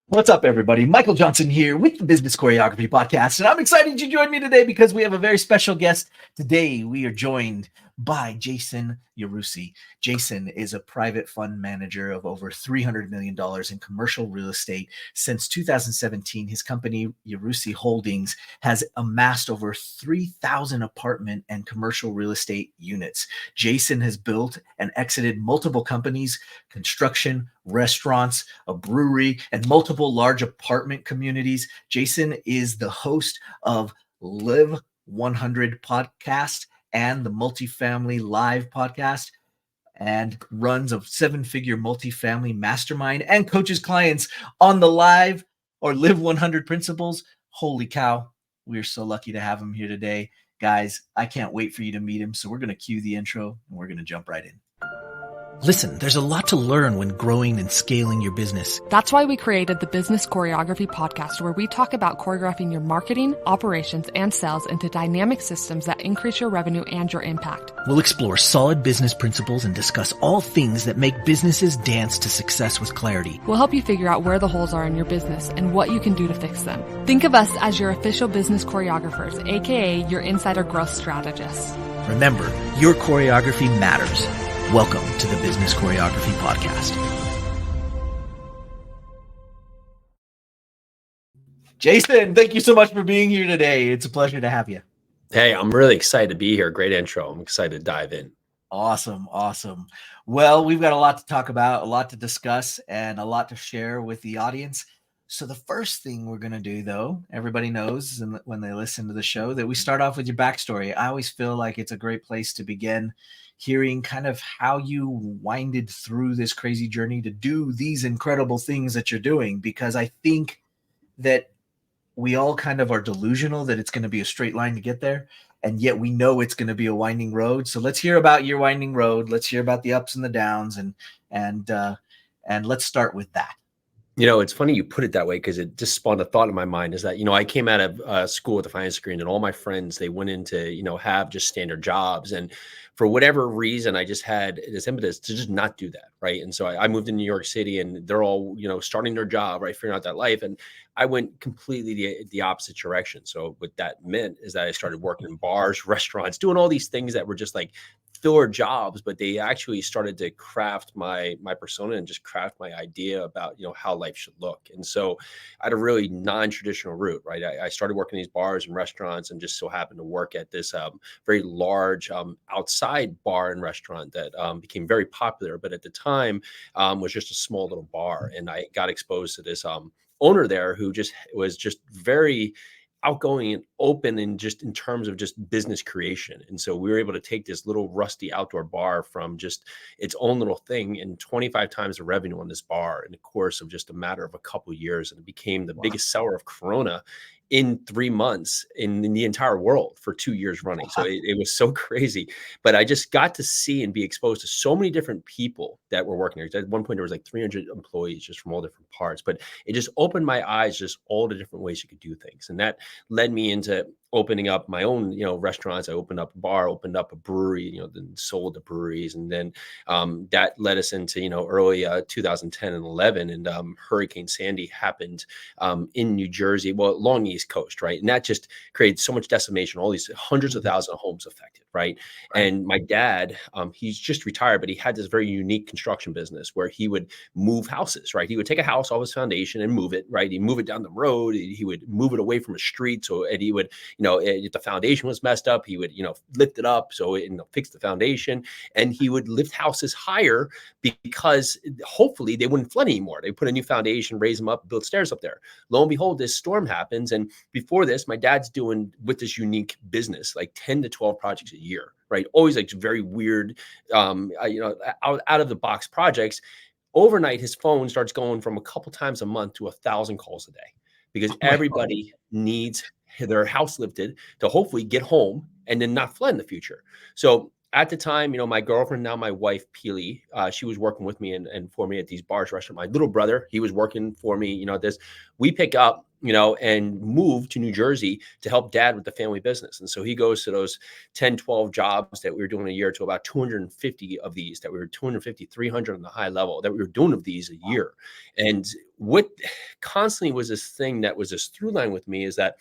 What's up, everybody? Michael Johnson here with the Business Choreography Podcast, and I'm excited you joined me today because we have a very special guest. Today, we are joined by Jason Yarusi. Jason is a private fund manager of over $300 million in commercial real estate. Since 2017, his company, Yarusi Holdings, has amassed over 3,000 apartment and commercial real estate units. Jason has built and exited multiple companies, construction, restaurants, a brewery, and multiple large apartment communities. Jason is the host of Live 100 podcast and the Multifamily Live podcast, and runs a seven-figure multifamily mastermind and coaches clients on the Live or Live 100 principles. Holy cow, we're so lucky to have him here today. Guys, I can't wait for you to meet him. So we're going to cue the intro and we're going to jump right in. Listen, there's a lot to learn when growing and scaling your business. That's why we created the Business Choreography Podcast, where we talk about choreographing your marketing, operations, and sales into dynamic systems that increase your revenue and your impact. We'll explore solid business principles and discuss all things that make businesses dance to success with clarity. We'll help you figure out where the holes are in your business and what you can do to fix them. Think of us as your official business choreographers, aka your insider growth strategists. Remember, your choreography matters. Welcome to the Business Choreography Podcast. Jason, thank you so much for being here today. It's a pleasure to have you. Hey, I'm really excited to be here. Great intro. I'm excited to dive in. Awesome. Well, we've got a lot to talk about, a lot to discuss, and a lot to share with the audience. So the first thing we're going to do, though, everybody knows when they listen to the show that we start off with your backstory. I always feel like it's a great place to begin, hearing kind of how you winded through this crazy journey to do these incredible things that you're doing, because I think that we all kind of are delusional that it's going to be a straight line to get there, and yet we know it's going to be a winding road. So let's hear about your winding road. Let's hear about the ups and the downs, and let's start with that. You know, it's funny you put it that way because it just spawned a thought in my mind is that, I came out of school with a finance degree, and all my friends, they went into, have just standard jobs. And for whatever reason, I just had this impetus to just not do that. Right. And so I moved to New York City, and they're all, starting their job, right, figuring out that life. And I went completely the opposite direction. So what that meant is that I started working in bars, restaurants, doing all these things that were just like filler jobs, but they actually started to craft my persona and just craft my idea about, how life should look. And so I had a really non-traditional route, right? I started working in these bars and restaurants, and just so happened to work at this very large outside bar and restaurant that became very popular, but at the time was just a small little bar. And I got exposed to this owner there who was just very outgoing and open, and just in terms of just business creation. And so we were able to take this little rusty outdoor bar from just its own little thing and 25 times the revenue on this bar in the course of just a matter of a couple of years. And it became the biggest seller of Corona in 3 months in the entire world for 2 years running. So it was so crazy, but I just got to see and be exposed to so many different people that were working there. At one point there was like 300 employees just from all different parts, but it just opened my eyes, just all the different ways you could do things. And that led me into opening up my own, restaurants. I opened up a bar, opened up a brewery, then sold the breweries. And then that led us into, early 2010 and 11. And Hurricane Sandy happened in New Jersey, well, along the East Coast, right? And that just created so much decimation, all these hundreds of thousands of homes affected, right? And my dad, he's just retired, but he had this very unique construction business where he would move houses, right? He would take a house off his foundation and move it, right? He'd move it down the road. He would move it away from a street. And he would, if the foundation was messed up, he would, lift it up. So it, fix the foundation, and he would lift houses higher because hopefully they wouldn't flood anymore. They put a new foundation, raise them up, build stairs up there. Lo and behold, this storm happens. And before this, my dad's doing with this unique business, like 10 to 12 projects a year, right? Always like very weird, out of the box projects. Overnight, his phone starts going from a couple times a month to 1,000 calls a day, because everybody needs their house lifted to hopefully get home and then not flood in the future. So at the time, my girlfriend, now my wife, Peely, she was working with me and for me at these bars, restaurants. My little brother, he was working for me, we pick up and moved to New Jersey to help dad with the family business. And so he goes to those 10, 12 jobs that we were doing a year to about 250 of these, that we were 250, 300 on the high level that we were doing of these a year. And what constantly was this thing that was this through line with me is that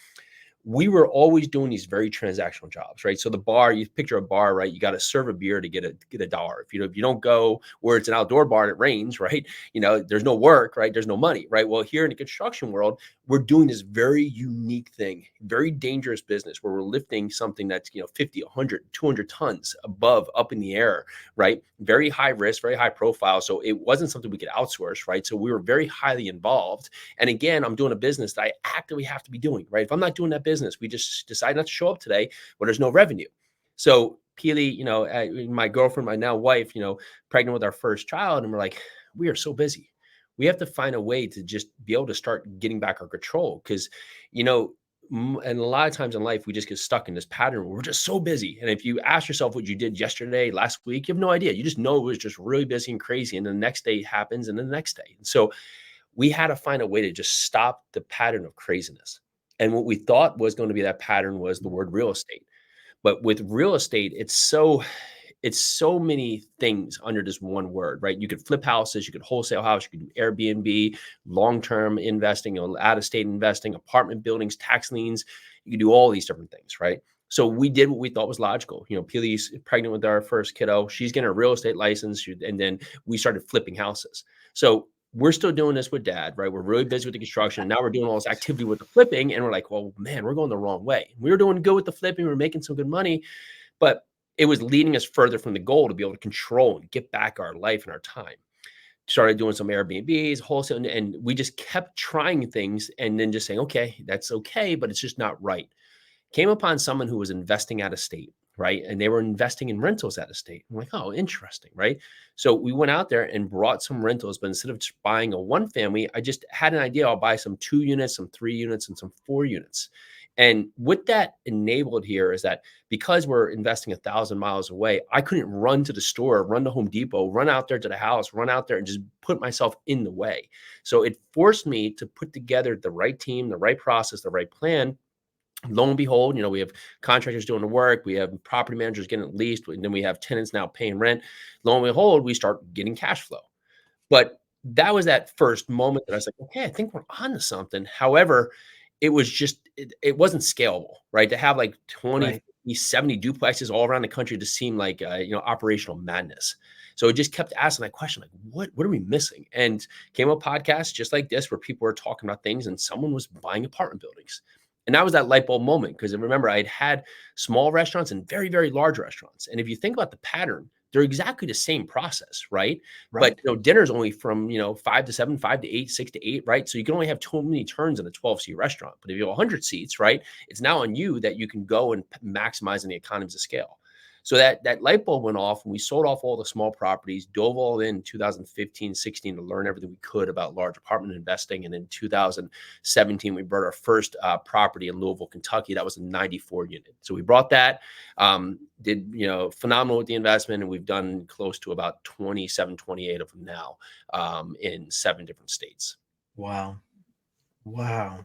we were always doing these very transactional jobs, right? So the bar, you picture a bar, right? You got to serve a beer to get a dollar. If you don't go where it's an outdoor bar and it rains, right? There's no work, right? There's no money, right? Well, here in the construction world, we're doing this very unique thing, very dangerous business where we're lifting something that's 50, 100, 200 tons up in the air, right? Very high risk, very high profile. So it wasn't something we could outsource, right? So we were very highly involved. And again, I'm doing a business that I actively have to be doing, right? If I'm not doing that business, we just decide not to show up today when there's no revenue. So Peely, my girlfriend, my now wife, pregnant with our first child, and we're like, we are so busy. We have to find a way to just be able to start getting back our control because, and a lot of times in life, we just get stuck in this pattern where we're just so busy. And if you ask yourself what you did yesterday, last week, you have no idea. You just know it was just really busy and crazy. And then the next day happens and then the next day. And so we had to find a way to just stop the pattern of craziness. And what we thought was going to be that pattern was the word real estate. But with real estate, it's so many things under this one word, right? You could flip houses, you could wholesale house, you could do Airbnb, long-term investing, out-of-state investing, apartment buildings, tax liens. You could do all these different things, right? So we did what we thought was logical. Peely's pregnant with our first kiddo. She's getting a real estate license. And then we started flipping houses. So we're still doing this with dad, right? We're really busy with the construction. Now we're doing all this activity with the flipping. And we're like, well, man, we're going the wrong way. We were doing good with the flipping. We were making some good money, but it was leading us further from the goal to be able to control and get back our life and our time. Started doing some Airbnbs, wholesale, and we just kept trying things and then just saying, okay, that's okay, but it's just not right. Came upon someone who was investing out of state, right? And they were investing in rentals out of state. I'm like, oh, interesting, right? So we went out there and brought some rentals, but instead of just buying a one family, I just had an idea. I'll buy some 2 units, some 3 units, and some 4 units. And what that enabled here is that because we're investing 1,000 miles away, I couldn't run to the store, run to Home Depot, run out there to the house, run out there and just put myself in the way. So it forced me to put together the right team, the right process, the right plan. Lo and behold, we have contractors doing the work, we have property managers getting it leased, and then we have tenants now paying rent. Lo and behold, we start getting cash flow. But that was that first moment that I was like, okay, I think we're on to something. However, it was just, it wasn't scalable, right? To have like 20, Right. 50, 70 duplexes all around the country just seemed like, operational madness. So it just kept asking that question, like, what are we missing? And came a podcast just like this where people were talking about things and someone was buying apartment buildings. And that was that light bulb moment. Because remember, I'd had small restaurants and very, very large restaurants. And if you think about the pattern, they're exactly the same process, right? But Right. dinner's only from 5 to 7, 5 to 8, 6 to 8, right? So you can only have too many turns in a 12-seat restaurant. But if you have 100 seats, right, it's now on you that you can go and maximize on the economies of scale. So that light bulb went off and we sold off all the small properties, dove all in 2015, 16 to learn everything we could about large apartment investing. And in 2017, we bought our first property in Louisville, Kentucky. That was a 94 unit. So we brought that, did, phenomenal with the investment. And we've done close to about 27, 28 of them now in 7 different states. Wow. Wow.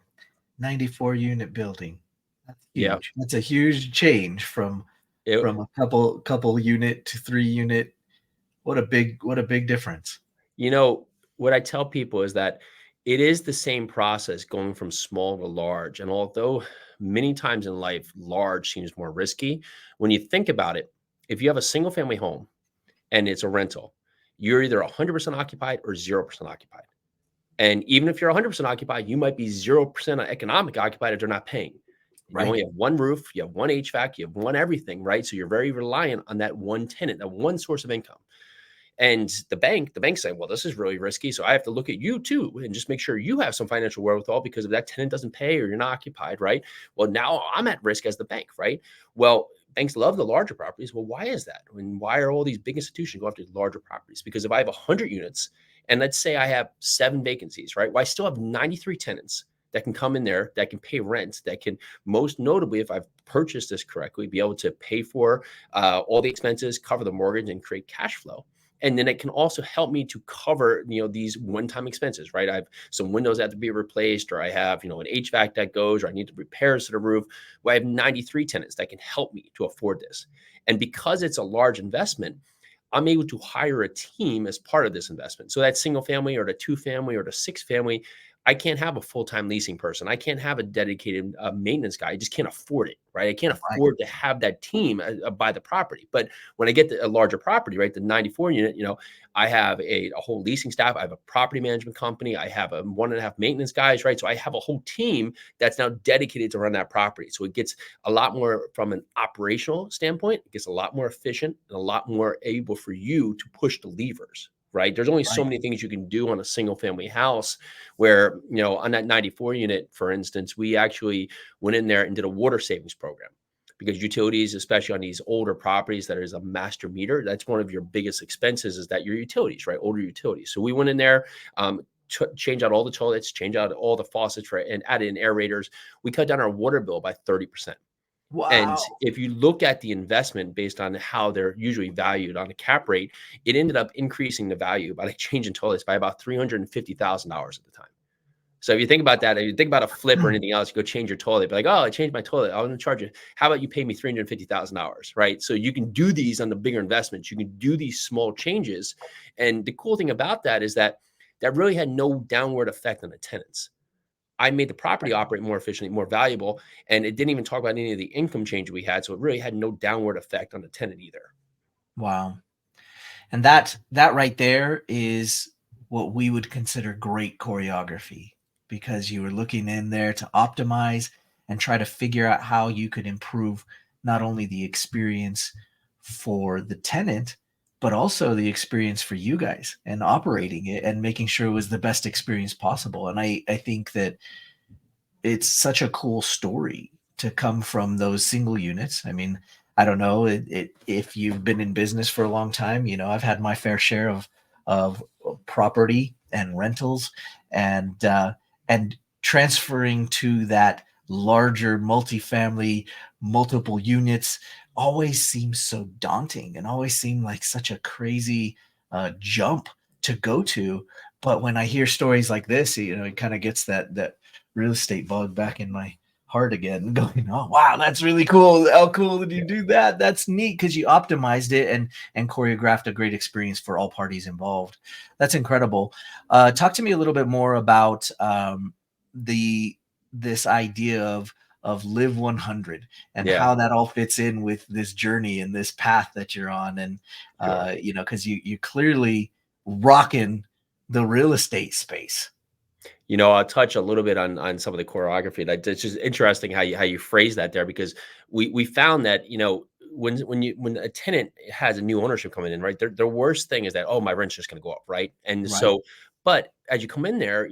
94 unit building. That's Yeah. huge. That's a huge change from a couple unit to 3 unit. What a big difference. What I tell people is that it is the same process going from small to large. And although many times in life, large seems more risky, when you think about it, if you have a single family home and it's a rental, you're either 100% occupied or 0% occupied. And even if you're 100% occupied, you might be 0% economic occupied if they're not paying. You Right. only have one roof, you have one HVAC, you have one everything, right? So you're very reliant on that one tenant, that one source of income. And the bank's saying, well, this is really risky. So I have to look at you too and just make sure you have some financial wherewithal because if that tenant doesn't pay or you're not occupied, right? Well, now I'm at risk as the bank, right? Well, banks love the larger properties. Well, why is that? And why are all these big institutions go after larger properties? Because if I have 100 units and let's say I have 7 vacancies, right? Well, I still have 93 tenants that can come in there, that can pay rent, that can most notably, if I've purchased this correctly, be able to pay for all the expenses, cover the mortgage and create cash flow. And then it can also help me to cover, these one-time expenses, right? I have some windows that have to be replaced, or I have, an HVAC that goes, or I need to repairs to the roof. Well, I have 93 tenants that can help me to afford this. And because it's a large investment, I'm able to hire a team as part of this investment. So that single family or the two family or the six family, I can't have a full-time leasing person. I can't have a dedicated maintenance guy. I just can't afford it, right? I can't Right. afford to have that team buy the property. But when I get a larger property, right, the 94 unit, I have a whole leasing staff. I have a property management company. I have a 1.5 maintenance guys, right? So I have a whole team that's now dedicated to run that property. So it gets a lot more from an operational standpoint. It gets a lot more efficient and a lot more able for you to push the levers, right? There's only so Right. many things you can do on a single family house where, on that 94 unit, for instance, we actually went in there and did a water savings program because utilities, especially on these older properties that is a master meter, that's one of your biggest expenses is that your utilities, right? Older utilities. So we went in there, change out all the toilets, change out all the faucets, right? And add in aerators. We cut down our water bill by 30%. And Wow. if you look at the investment based on how they're usually valued on a cap rate, it ended up increasing the value by like changing toilets by about $350,000 at the time. So if you think about that, if you think about a flip or anything else, you go change your toilet, be like, oh, I changed my toilet. I'm going to charge you. How about you pay me $350,000, right? So you can do these on the bigger investments. You can do these small changes. And the cool thing about that is that really had no downward effect on the tenants. I made the property operate more efficiently, more valuable, and it didn't even talk about any of the income change we had. So it really had no downward effect on the tenant either. Wow. And that right there is what we would consider great choreography, because you were looking in there to optimize and try to figure out how you could improve not only the experience for the tenant, but also the experience for you guys and operating it and making sure it was the best experience possible. And I think that it's such a cool story to come from those single units. I mean, I don't know if you've been in business for a long time. I've had my fair share of property and rentals, and transferring to that larger multifamily, multiple units always seems so daunting and always seemed like such a crazy jump to go to. But when I hear stories like this, it kind of gets that real estate bug back in my heart again, going, oh wow, that's really cool. How cool did you do that? That's neat, because you optimized it and choreographed a great experience for all parties involved. That's incredible. Talk to me a little bit more about the this idea of live 100 and Yeah, how that all fits in with this journey and this path that you're on. And sure. because you clearly rocking the real estate space. I'll touch a little bit on some of the choreography. It's just interesting how you phrase that there, because we found that when a tenant has a new ownership coming in, right, their worst thing is that, oh, my rent's just going to go up, right? And Right. so, but as you come in there,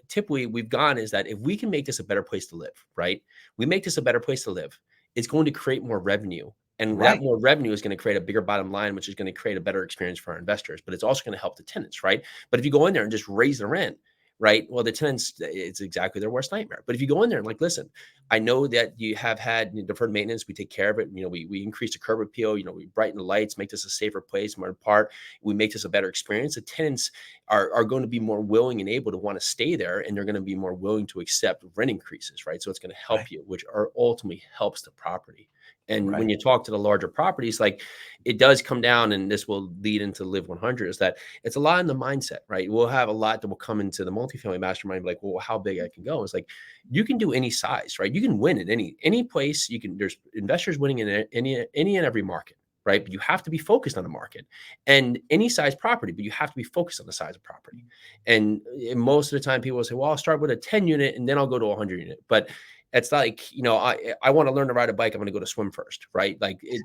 typically we've gone is that if we can make this a better place to live, right, we make this a better place to live, it's going to create more revenue. And that Right. more revenue is going to create a bigger bottom line, which is going to create a better experience for our investors. But it's also going to help the tenants, right? But if you go in there and just raise the rent, right? Well, the tenants, it's exactly their worst nightmare. But if you go in there and like, listen, I know that you have had deferred maintenance. We take care of it. We increase the curb appeal. We brighten the lights, make this a safer place, more part. We make this a better experience. The tenants are going to be more willing and able to want to stay there, and they're going to be more willing to accept rent increases, right? So it's going to Right. help you, which ultimately helps the property. And when Right. you talk to the larger properties, like it does come down, and this will lead into Live 100, is that it's a lot in the mindset, right? We'll have a lot that will come into the multifamily mastermind, like, well, how big I can go. It's like, you can do any size, right? You can win in any place. There's investors winning in any and every market, right? But you have to be focused on the market and any size property, but you have to be focused on the size of property. And most of the time people will say, well, I'll start with a 10 unit and then I'll go to a 100 unit. But it's like, I want to learn to ride a bike. I'm going to go to swim first, right?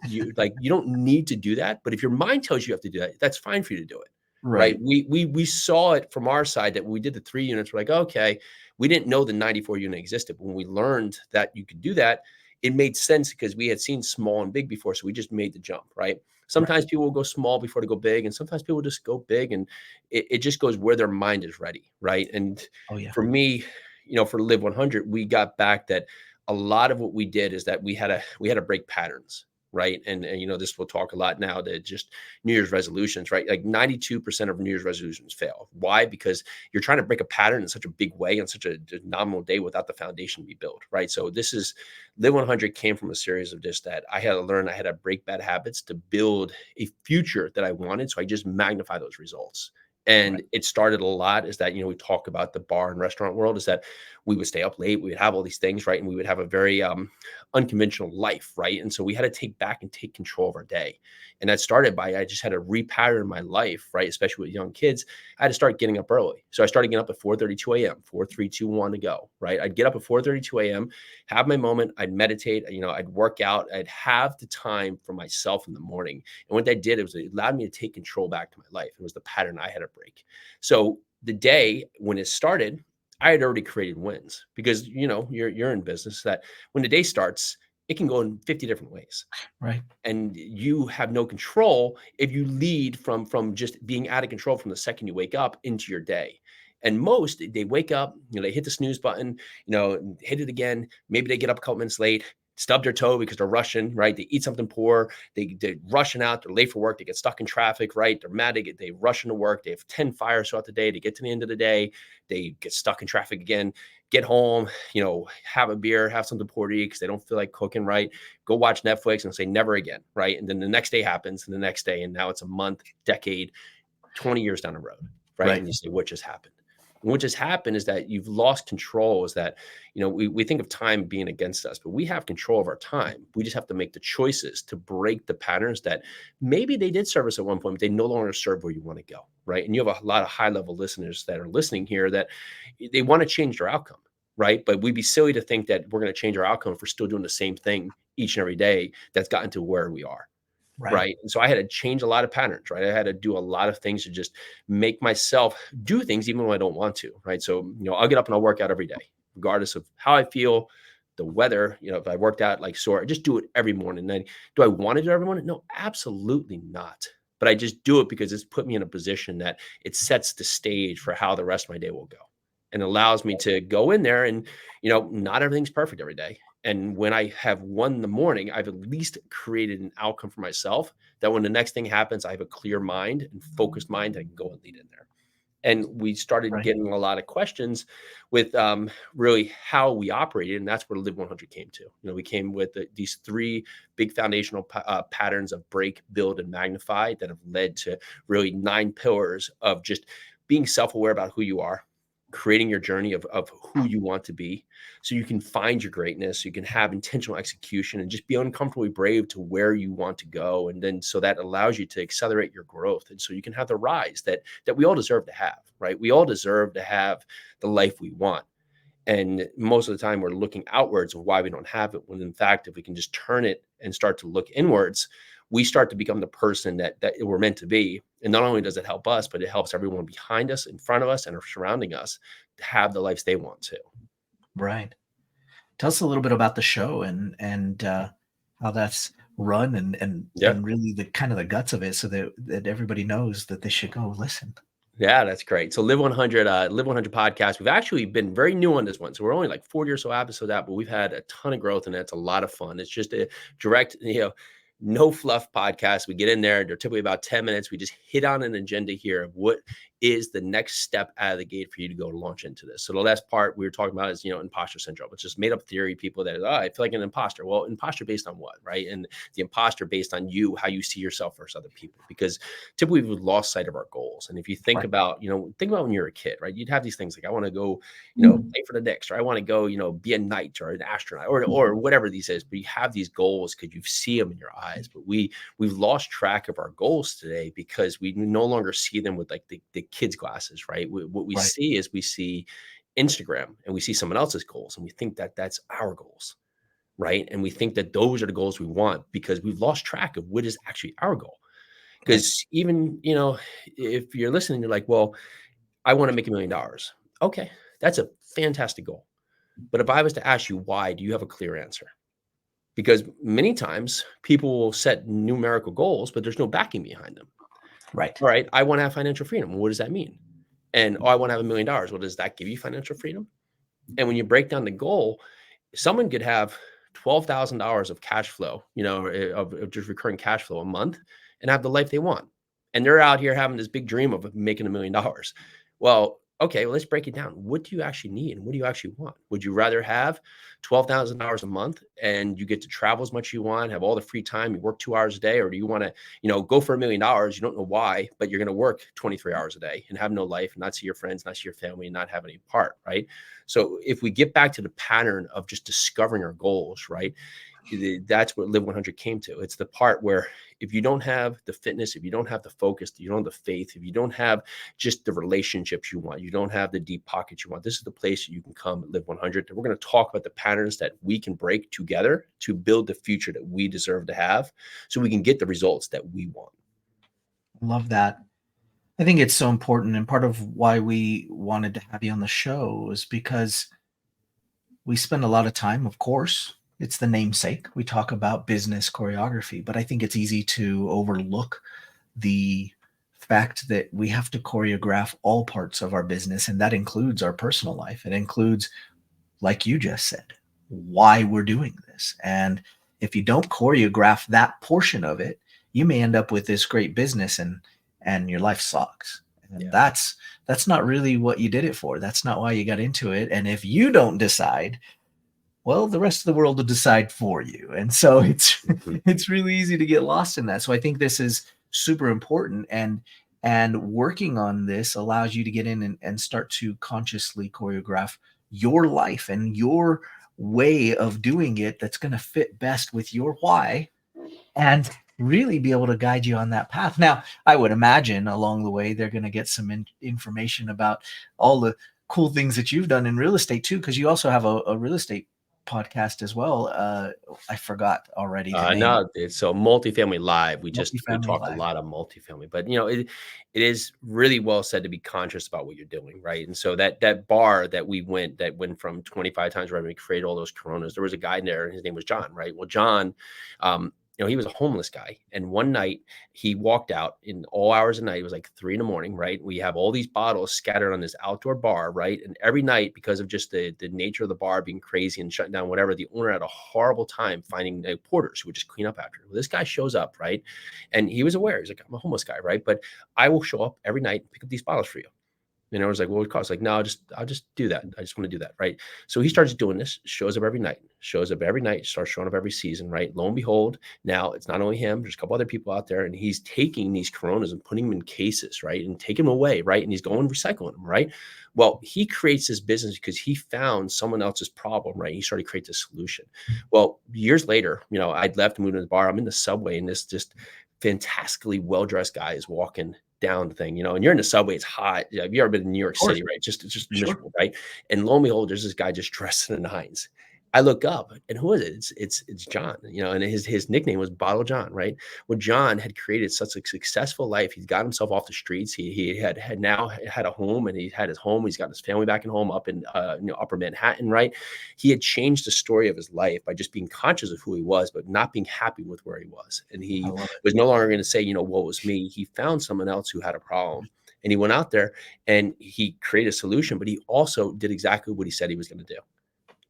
You don't need to do that. But if your mind tells you have to do that, that's fine for you to do it. Right. Right. We saw it from our side that when we did the 3 units, we're like, okay, we didn't know the 94 unit existed. But when we learned that you could do that, it made sense because we had seen small and big before. So we just made the jump, right? Right. Sometimes people will go small before they go big, and sometimes people just go big, and it just goes where their mind is ready, right? And Oh yeah. for me, for Live 100, we got back that a lot of what we did is that we had to break patterns. right? And this will talk a lot now to just New Year's resolutions, right? Like 92% of New Year's resolutions fail. Why? Because you're trying to break a pattern in such a big way on such a nominal day without the foundation to be built, right? So this is Live 100 came from a series of just that I had to learn, I had to break bad habits to build a future that I wanted. So I just magnify those results. And Right. it started a lot is that, we talk about the bar and restaurant world is that we would stay up late, we would have all these things, right? And we would have a very unconventional life, right? And so we had to take back and take control of our day. And that started by, I just had to repattern my life, right? Especially with young kids, I had to start getting up early. So I started getting up at 4:32 a.m., 4, 3, 2, 1 to go, right? I'd get up at 4:32 a.m., have my moment, I'd meditate, I'd work out, I'd have the time for myself in the morning. And what that did, it allowed me to take control back to my life. It was the pattern I had to break. So the day when it started, I had already created wins because, you're in business that when the day starts, it can go in 50 different ways. Right. And you have no control if you lead from just being out of control from the second you wake up into your day. And most, they wake up, they hit the snooze button, hit it again. Maybe they get up a couple minutes late, stub their toe because they're rushing, right? They eat something poor. They're rushing out. They're late for work. They get stuck in traffic, right? They're mad. They rush into work. They have 10 fires throughout the day. They get to the end of the day. They get stuck in traffic again, get home, have a beer, have something poor to eat because they don't feel like cooking, right? Go watch Netflix and say never again, right? And then the next day happens and the next day, and now it's a month, decade, 20 years down the road, right? Right. And you say, what just happened? And what just happened is that you've lost control is that, we think of time being against us, but we have control of our time. We just have to make the choices to break the patterns that maybe they did serve us at one point, but they no longer serve where you want to go, right? And you have a lot of high level listeners that are listening here that they want to change their outcome, right? But we'd be silly to think that we're going to change our outcome if we're still doing the same thing each and every day that's gotten to where we are. Right. Right. And so I had to change a lot of patterns, right? I had to do a lot of things to just make myself do things even when I don't want to. Right. So, I'll get up and I'll work out every day, regardless of how I feel, the weather, if I worked out like sore, I just do it every morning. Then do I want to do it every morning? No, absolutely not. But I just do it because it's put me in a position that it sets the stage for how the rest of my day will go and allows me to go in there and, not everything's perfect every day. And when I have won in the morning, I've at least created an outcome for myself that when the next thing happens, I have a clear mind and focused mind. I can go and lead in there. And we started Right. getting a lot of questions with really how we operated. And that's where Live 100 came to. We came with these three big foundational patterns of break, build, and magnify that have led to really 9 pillars of just being self-aware about who you are, creating your journey of who you want to be so you can find your greatness, so you can have intentional execution and just be uncomfortably brave to where you want to go. And then so that allows you to accelerate your growth. And so you can have the rise that we all deserve to have, right? We all deserve to have the life we want. And most of the time we're looking outwards of why we don't have it. When in fact, if we can just turn it and start to look inwards, we start to become the person that we're meant to be. And not only does it help us, but it helps everyone behind us, in front of us, and surrounding us to have the lives they want to. Right. Tell us a little bit about the show and how that's run Yeah. and really the kind of the guts of it, so that everybody knows that they should go listen. Yeah, that's great. So Live 100, Live 100 podcast. We've actually been very new on this one. So we're only like 40 or so episodes out, but we've had a ton of growth and it's a lot of fun. It's just a direct, no fluff podcast. We get in there. They're typically about 10 minutes. We just hit on an agenda here of what is the next step out of the gate for you to go launch into this. So the last part we were talking about is, imposter syndrome. It's just made up theory. People that, I feel like an imposter. Well, imposter based on what, right? And the imposter based on you, how you see yourself versus other people, because typically we've lost sight of our goals. And if you think Right. about, think about when you're a kid, right? You'd have these things like, I want to go, play for the Knicks, or I want to go, be a knight or an astronaut or whatever these is. But you have these goals because you see them in your eyes. But we've lost track of our goals today because we no longer see them with like the kids' glasses, right? What we Right. see is we see Instagram and we see someone else's goals and we think that that's our goals, right? And we think that those are the goals we want because we've lost track of what is actually our goal. Right. Because even, if you're listening, you're like, well, I want to make $1 million. Okay, that's a fantastic goal. But if I was to ask you why, do you have a clear answer? Because many times people will set numerical goals, but there's no backing behind them. Right. All right, I want to have financial freedom. What does that mean? And I want to have $1 million. Well, does that give you financial freedom? And when you break down the goal, someone could have $12,000 of cash flow, of just recurring cash flow a month and have the life they want. And they're out here having this big dream of making $1 million. Well, okay, well, let's break it down. What do you actually need and what do you actually want? Would you rather have $12,000 a month and you get to travel as much as you want, have all the free time, you work 2 hours a day, or do you want to, go for $1 million? You don't know why, but you're going to work 23 hours a day and have no life, and not see your friends, not see your family, and not have any part, right? So if we get back to the pattern of just discovering our goals, right? That's what Live 100 came to. It's the part where if you don't have the fitness, if you don't have the focus, you don't have the faith, if you don't have just the relationships you want, you don't have the deep pockets you want, this is the place you can come Live 100. And we're going to talk about the patterns that we can break together to build the future that we deserve to have so we can get the results that we want. Love that. I think it's so important. And part of why we wanted to have you on the show is because we spend a lot of time, of course, it's the namesake. We talk about business choreography, but I think it's easy to overlook the fact that we have to choreograph all parts of our business. And that includes our personal life. It includes, like you just said, why we're doing this. And if you don't choreograph that portion of it, you may end up with this great business and your life sucks. And that's not really what you did it for. That's not why you got into it. And if you don't decide, well, the rest of the world will decide for you. And so it's really easy to get lost in that. So I think this is super important. And working on this allows you to get in and start to consciously choreograph your life and your way of doing it that's going to fit best with your why and really be able to guide you on that path. Now, I would imagine along the way, they're going to get some information about all the cool things that you've done in real estate too, because you also have a real estate podcast as well. I forgot already the name. No, so Multifamily Live. We Multifamily talk a Live. lot of multifamily, but it is really well said to be conscious about what you're doing, right? And so that bar that went from 25 times revenue, create all those Coronas. There was a guy in there, and his name was John, right? Well, John, he was a homeless guy, and one night he walked out in all hours of the night. It was like 3 a.m, right? We have all these bottles scattered on this outdoor bar, right? And every night, because of just the nature of the bar being crazy and shutting down, whatever, the owner had a horrible time finding porters who would just clean up after. Well, this guy shows up, right? And he was aware. He's like, I'm a homeless guy, right? But I will show up every night and pick up these bottles for you. And I was like, what would it cost? Like, no, I'll just do that. I just want to do that. Right. So he starts doing this, shows up every night, starts showing up every season. Right. Lo and behold, now it's not only him, there's a couple other people out there, and he's taking these Coronas and putting them in cases, right, and taking them away. Right. And he's going recycling them. Right. Well, he creates this business because he found someone else's problem. Right. He started to create this solution. Well, years later, I'd left, moved to the bar. I'm in the subway, and this just fantastically well-dressed guy is walking down the thing, and you're in the subway, it's hot. Have you ever been in New York City, right? It's just miserable, right? And lo and behold, there's this guy just dressed in the nines. I look up, and who is it? It's John, and his nickname was Bottle John, right? Well, John had created such a successful life. He's got himself off the streets. He had now had a home, and he had his home. He's got his family back in home up in Upper Manhattan, right? He had changed the story of his life by just being conscious of who he was, but not being happy with where he was. And he was no longer going to say, what was me? He found someone else who had a problem. And he went out there and he created a solution, but he also did exactly what he said he was going to do.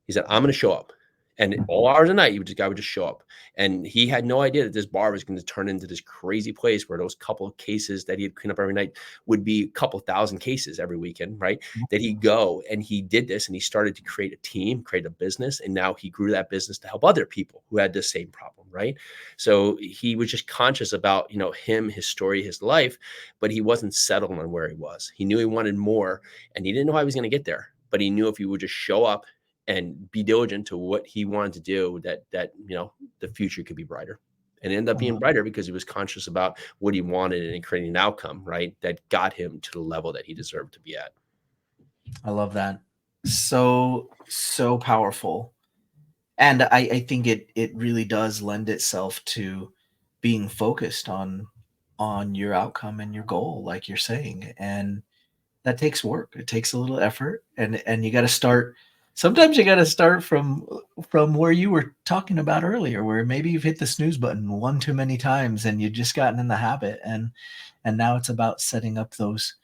He said, I'm going to show up. And all hours of the night, guy would just show up. And he had no idea that this bar was going to turn into this crazy place where those couple of cases that he'd clean up every night would be a couple thousand cases every weekend, right? That he'd go, and he did this, and he started to create a team, create a business. And now he grew that business to help other people who had the same problem, right? So he was just conscious about, him, his story, his life, but he wasn't settled on where he was. He knew he wanted more, and he didn't know how he was going to get there, but he knew if he would just show up and be diligent to what he wanted to do, that the future could be brighter, and end up being brighter because he was conscious about what he wanted and creating an outcome, right, that got him to the level that he deserved to be at. I love that. So powerful. And I think it really does lend itself to being focused on your outcome and your goal, like you're saying. And that takes work. It takes a little effort, and you got to start. Sometimes you got to start from where you were talking about earlier, where maybe you've hit the snooze button one too many times and you've just gotten in the habit. And now it's about setting up those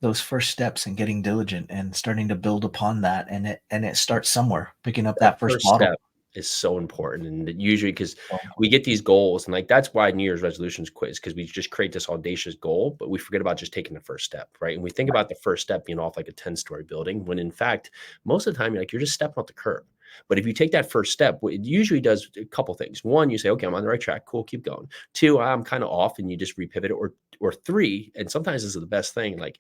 those first steps and getting diligent and starting to build upon that. And it starts somewhere, picking up that first First bottle. step is so important, and usually because So we get these goals, and like that's why New Year's resolutions quit, because we just create this audacious goal, but we forget about just taking the first step, right? And we think about the first step being off like a 10-story building, when in fact, most of the time, you're just stepping off the curb. But if you take that first step, what it usually does a couple things. One, you say, okay, I'm on the right track. Cool, keep going. Two, I'm kind of off, and you just repivot it. Or three, and sometimes this is the best thing, like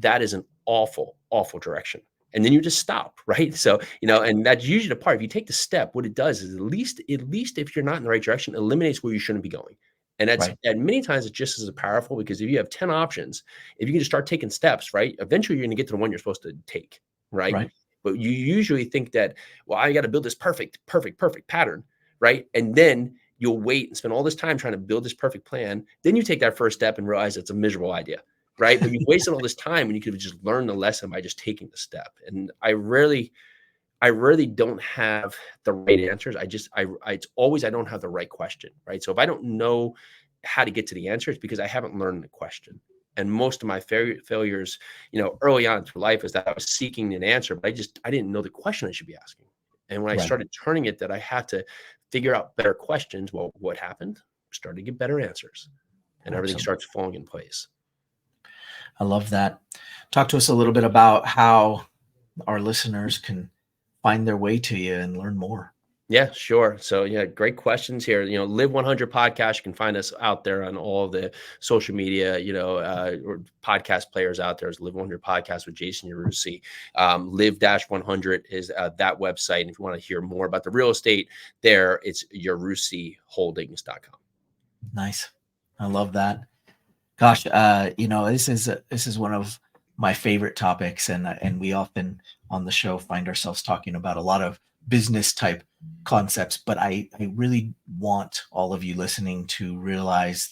that is an awful, awful direction. And then you just stop, right? So, and that's usually the part. If you take the step, what it does is at least if you're not in the right direction, it eliminates where you shouldn't be going. And right, and many times it's just as powerful, because if you have 10 options, if you can just start taking steps, right? Eventually you're going to get to the one you're supposed to take, right? right, But you usually think that, well, I got to build this perfect pattern, right? And then you'll wait and spend all this time trying to build this perfect plan. Then you take that first step and realize it's a miserable idea, right? But you've wasted all this time when you could have just learned the lesson by just taking the step. And I really don't have the right answers. It's always, I don't have the right question, right? So if I don't know how to get to the answer, it's because I haven't learned the question. And most of my failures, early on through life, is that I was seeking an answer, but I didn't know the question I should be asking. And when I right. started turning it, that I had to figure out better questions. Well, what happened? Started to get better answers, and everything Absolutely. starts falling in place. I love that. Talk to us a little bit about how our listeners can find their way to you and learn more. Yeah, sure. So yeah, great questions here. Live 100 podcast. You can find us out there on all the social media, or podcast players out there. Is Live 100 podcast with Jason Yarusi. Live-100 is that website. And if you want to hear more about the real estate there, it's yarusiholdings.com. Nice. I love that. Gosh, this is one of my favorite topics, and we often on the show find ourselves talking about a lot of business type concepts, but I really want all of you listening to realize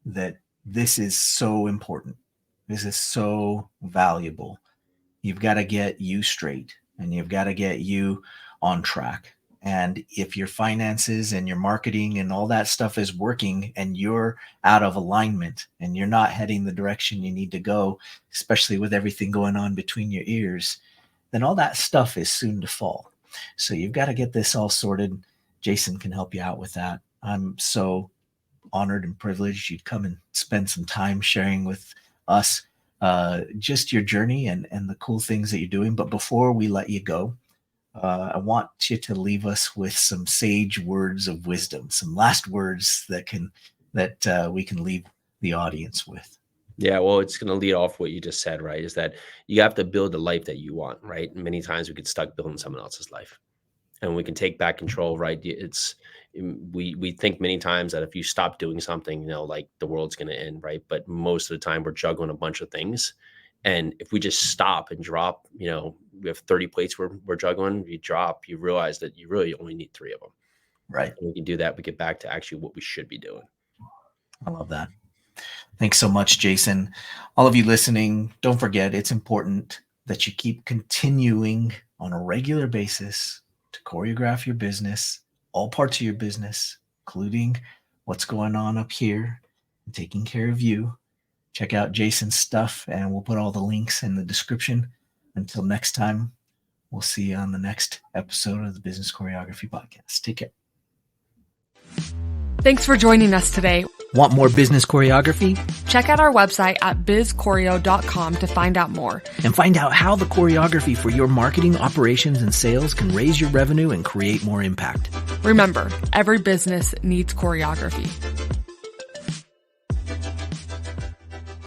that this is so important. This is so valuable. You've got to get you straight, and you've got to get you on track. And if your finances and your marketing and all that stuff is working and you're out of alignment and you're not heading the direction you need to go, especially with everything going on between your ears, then all that stuff is soon to fall. So you've got to get this all sorted. Jason can help you out with that. I'm so honored and privileged you'd come and spend some time sharing with us just your journey and the cool things that you're doing. But before we let you go, I want you to leave us with some sage words of wisdom, some last words that we can leave the audience with. Yeah, well, it's going to lead off what you just said, right? Is that you have to build the life that you want, right? And many times we get stuck building someone else's life, and we can take back control, right? We think many times that if you stop doing something, like the world's going to end, right? But most of the time we're juggling a bunch of things. And if we just stop and drop, we have 30 plates we're juggling, you realize that you really only need 3 of them. Right. And we can do that. We get back to actually what we should be doing. I love that. Thanks so much, Jason. All of you listening, don't forget, it's important that you keep continuing on a regular basis to choreograph your business, all parts of your business, including what's going on up here and taking care of you. Check out Jason's stuff, and we'll put all the links in the description. Until next time, we'll see you on the next episode of the Business Choreography Podcast. Take care. Thanks for joining us today. Want more business choreography? Check out our website at bizchoreo.com to find out more. And find out how the choreography for your marketing, operations, and sales can raise your revenue and create more impact. Remember, every business needs choreography.